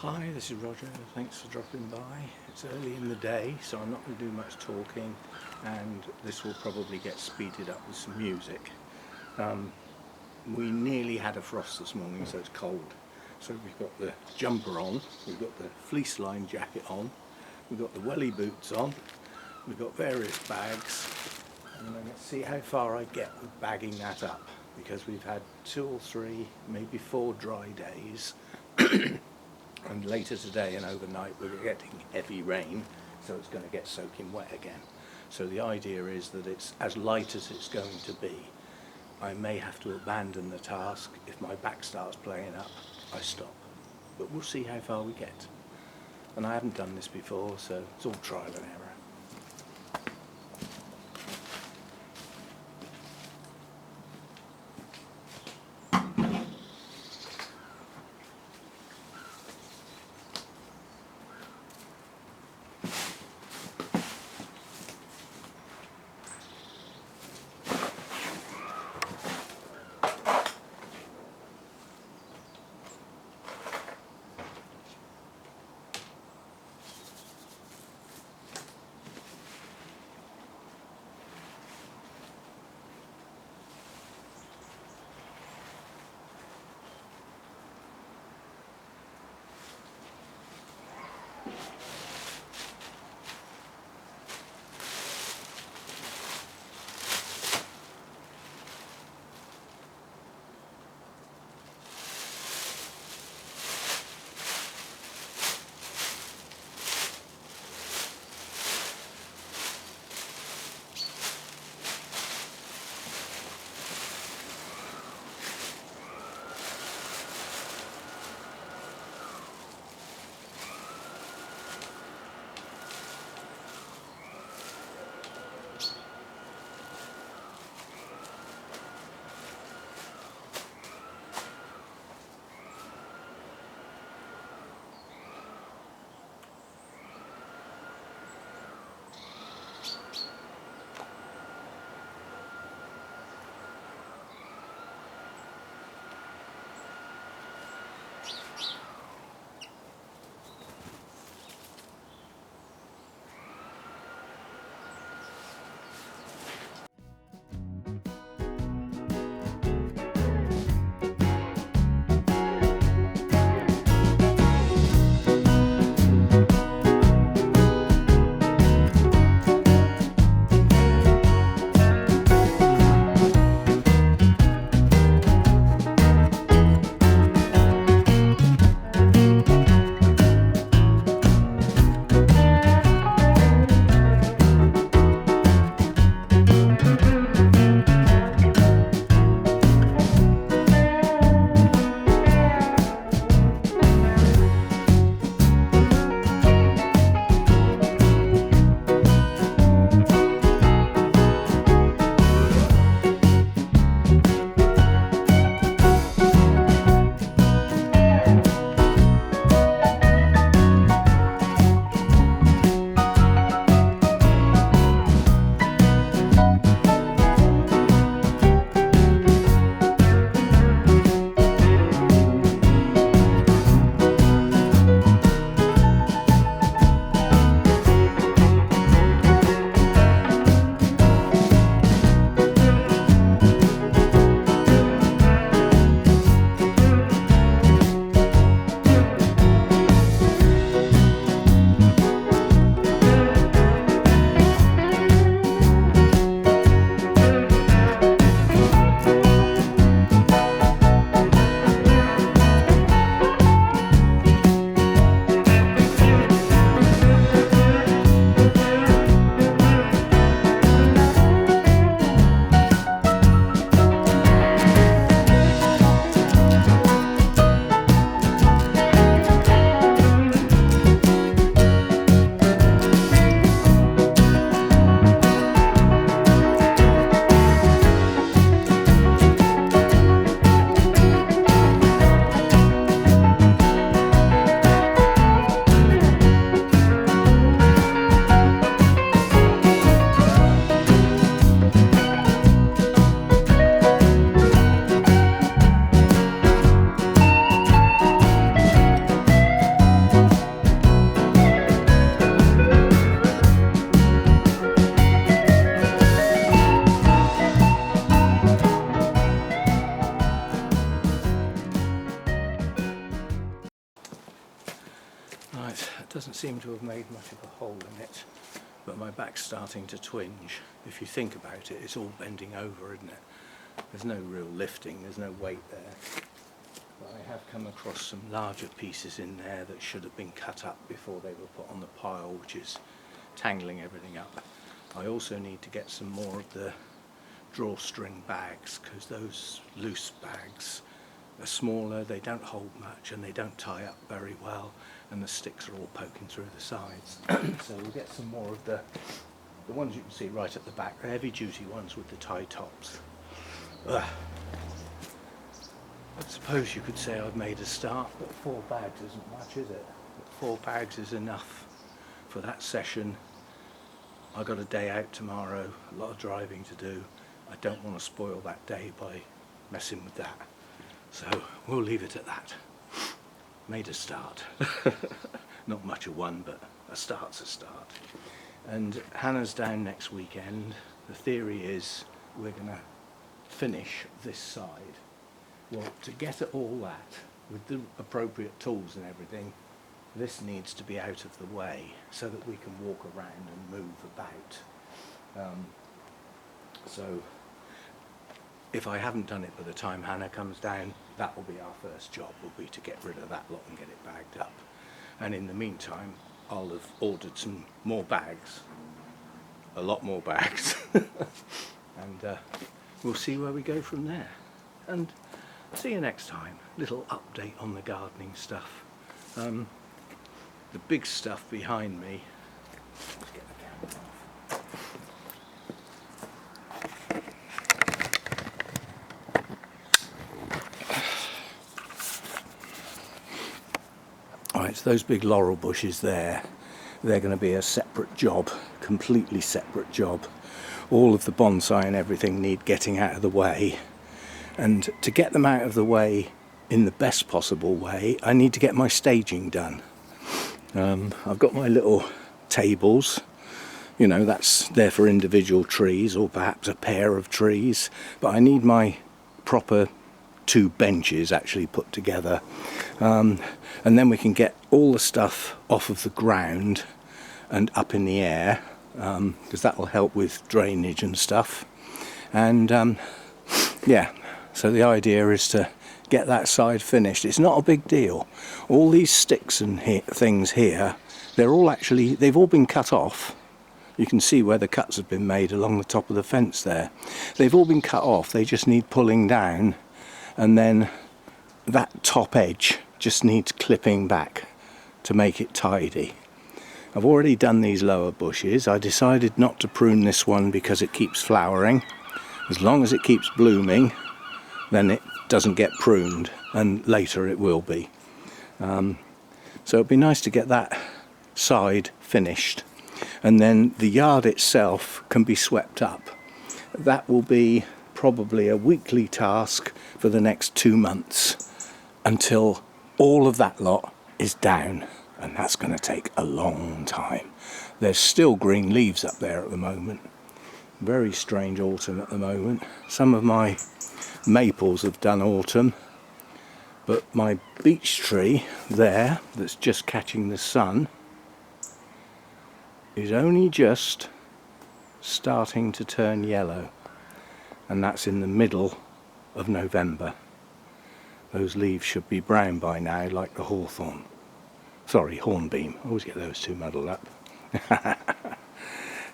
Hi, this is Roger. Thanks for dropping by. It's early in the day, so I'm not going to do much talking, and this will probably get speeded up with some music. We nearly had a frost this morning, so it's cold. So we've got the jumper on, we've got the fleece lined jacket on, we've got the welly boots on, we've got various bags, and let's see how far I get with bagging that up, because we've had 2 or 3, maybe 4 dry days. And later today and overnight we're getting heavy rain, so it's going to get soaking wet again. So the idea is that it's as light as it's going to be. I may have to abandon the task. If my back starts playing up, I stop. But we'll see how far we get. And I haven't done this before, so it's all trial and error. doesn't seem to have made much of a hole in it, but my back's starting to twinge. If you think about it, it's all bending over, isn't it? There's no real lifting, there's no weight there. But I have come across some larger pieces in there that should have been cut up before they were put on the pile, which is tangling everything up. I also need to get some more of the drawstring bags, because those loose bags are smaller, they don't hold much and they don't tie up very well, and the sticks are all poking through the sides. So we'll get some more of the ones you can see right at the back, the heavy duty ones with the tie tops. Ugh. I suppose you could say I've made a start, but 4 bags isn't much, is it? But 4 bags is enough for that session. I got a day out tomorrow, a lot of driving to do. I don't want to spoil that day by messing with that. So we'll leave it at that. Made a start. Not much of one, but a start's a start. And Hannah's down next weekend. The theory is we're going to finish this side. Well, to get at all that, with the appropriate tools and everything, this needs to be out of the way so that we can walk around and move about. So if I haven't done it by the time Hannah comes down, that will be our first job, will be to get rid of that lot and get it bagged up. And in the meantime, I'll have ordered some more bags, a lot more bags, and we'll see where we go from there. And see you next time. Little update on the gardening stuff. The big stuff behind me. Let's get the camera off. Alright, so those big laurel bushes there, they're going to be a separate job, completely separate job. All of the bonsai and everything need getting out of the way. And to get them out of the way in the best possible way, I need to get my staging done. I've got my little tables, you know, that's there for individual trees or perhaps a pair of trees, but I need my proper 2 benches actually put together, and then we can get all the stuff off of the ground and up in the air, because that will help with drainage and stuff. And yeah, so the idea is to get that side finished. It's not a big deal. All these sticks and things here, they've all been cut off. You can see where the cuts have been made along the top of the fence there. They've all been cut off, they just need pulling down, and then that top edge just needs clipping back to make it tidy. I've already done these lower bushes. I decided not to prune this one because it keeps flowering. As long as it keeps blooming, then it doesn't get pruned, and later it will be. So it'd be nice to get that side finished, and then the yard itself can be swept up. That will be probably a weekly task for the next 2 months until all of that lot is down, and that's going to take a long time. There's still green leaves up there at the moment. Very strange autumn at the moment. Some of my maples have done autumn, but my beech tree there that's just catching the sun is only just starting to turn yellow, and that's in the middle of November. Those leaves should be brown by now, like the hawthorn. Sorry, hornbeam. I always get those two muddled up.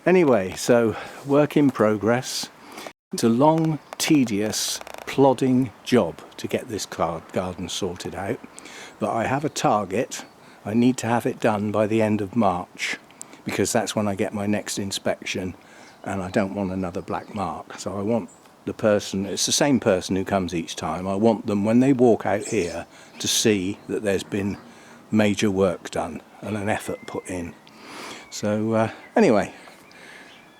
Anyway, so work in progress. It's a long, tedious, plodding job to get this garden sorted out, but I have a target. I need to have it done by the end of March, because that's when I get my next inspection, and I don't want another black mark. So I want the person, it's the same person who comes each time, I want them when they walk out here to see that there's been major work done and an effort put in. So anyway,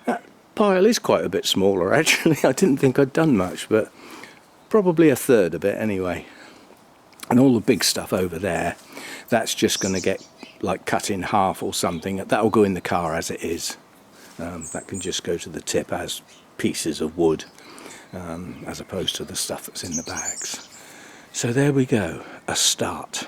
that pile is quite a bit smaller actually. I didn't think I'd done much, but probably a third of it anyway. And all the big stuff over there, that's just going to get like cut in half or something. That will go in the car as it is. That can just go to the tip as pieces of wood, as opposed to the stuff that's in the bags. So there we go, a start.